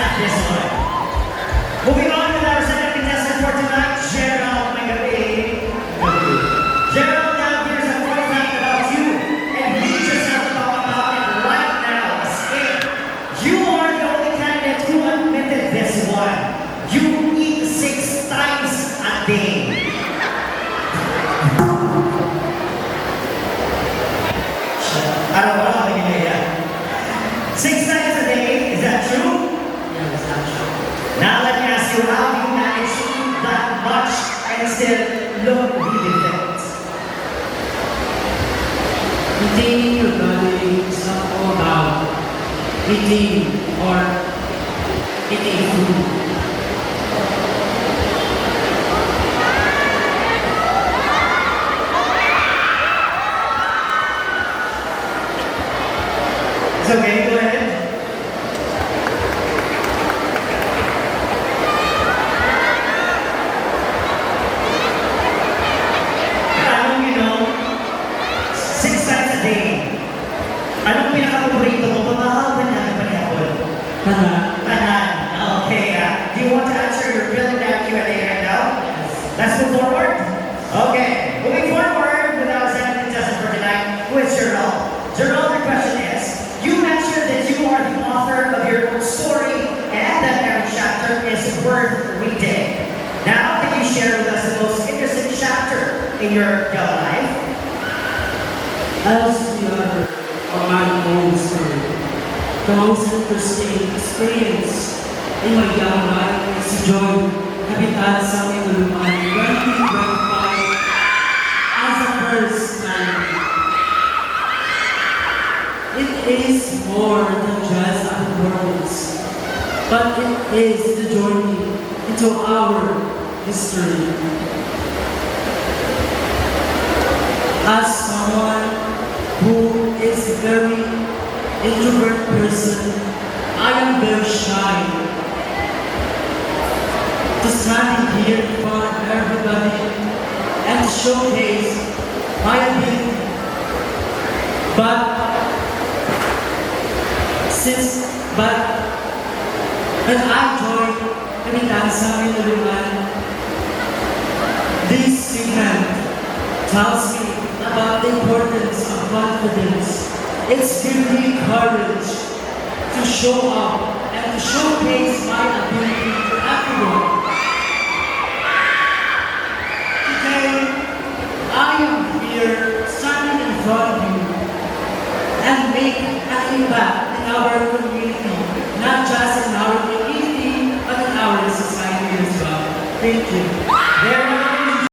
not this one. Moving on with our second contestant for tonight, Gerald Magabi. Gerald, now here's a fun fact about you, and lead yourself about it right now. Escape. You are the only candidate who admitted this one. You eat 6 times a day. Araw-araw, hindi na 6 times a day, is that true? Yeah, that's not true. Now let me ask you, how do you manage to eat that much and still look really fit? Maintaining your body is not all about eating or eating food. It's okay, go ahead. Anong you know, 6 times a day. Anong pinaka-paborito mo? Pamahal na panihapon? Kanan. Okay, do you want to answer your preliminary Q&A right now? Let's move forward. Okay, moving forward with our second contestant for tonight, who is Gerald. Gerald, the question is, you mentioned that you are the author of your own story and that every chapter is worth reading. Now, can you share with us the most interesting chapter in your young life? As the author of my own story, the most interesting experience in my young life is to join Kapitan Sammy Luluman 2025 as a first time. It is more than just our worlds, but it is the journey into our history. As someone who is a very introvert person, I am very shy. To stand here in front of everybody and to showcase my ability. But when I joined Kapitan Sammy Luluman, this event tells me about the importance of confidence. It's giving me courage to show up and to showcase my ability to everyone. Today, I am here standing in front of you and make an impact in our community, not just in our community, but in our society as well. Thank you. There